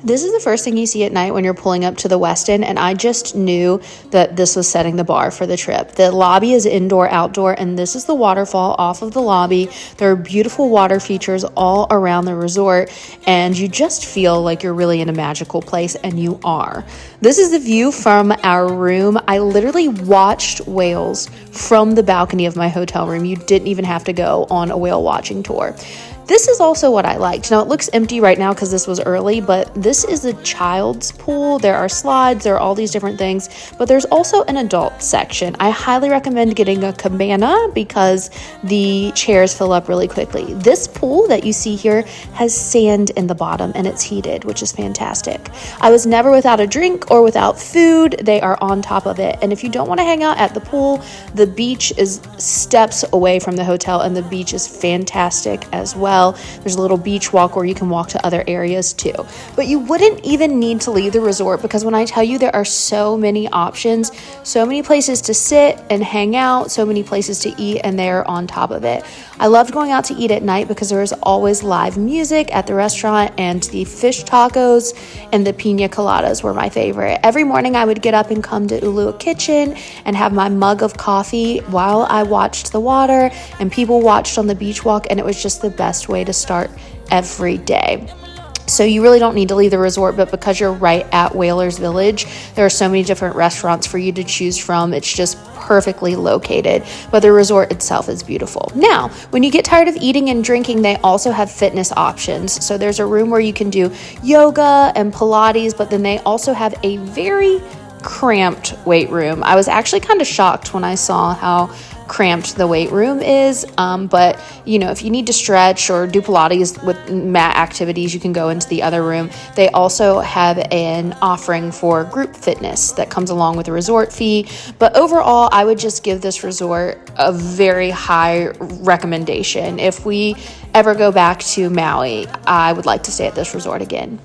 This is the first thing you see at night when you're pulling up to the Westin, and I just knew that this was setting the bar for the trip. The lobby is indoor, outdoor, and this is the waterfall off of the lobby. There are beautiful water features all around the resort, and you just feel like you're really in a magical place, and you are. This is the view from our room. I literally watched whales from the balcony of my hotel room. You didn't even have to go on a whale watching tour. This is also what I liked. Now, it looks empty right now because this was early, but this is a child's pool. There are slides, there are all these different things, but there's also an adult section. I highly recommend getting a cabana because the chairs fill up really quickly. This pool that you see here has sand in the bottom and it's heated, which is fantastic. I was never without a drink or without food. They are on top of it. And if you don't want to hang out at the pool, the beach is steps away from the hotel, and the beach is fantastic as well. There's a little beach walk where you can walk to other areas too. But you wouldn't even need to leave the resort because when I tell you there are so many options, so many places to sit and hang out, so many places to eat, and they're on top of it. I loved going out to eat at night because there was always live music at the restaurant, and the fish tacos and the pina coladas were my favorite. Every morning I would get up and come to Ulua Kitchen and have my mug of coffee while I watched the water and people watched on the beach walk, and it was just the best way to start every day. So you really don't need to leave the resort, but because you're right at Whalers Village, there are so many different restaurants for you to choose from. It's just perfectly located, but the resort itself is beautiful. Now, when you get tired of eating and drinking, they also have fitness options. So there's a room where you can do yoga and Pilates, but then they also have a very cramped weight room. I was actually kind of shocked when I saw how cramped the weight room is, but you know, if you need to stretch or do Pilates with mat activities, you can go into the other room. They also have an offering for group fitness that comes along with the resort fee, but overall I would just give this resort a very high recommendation. If we ever go back to Maui, I would like to stay at this resort again.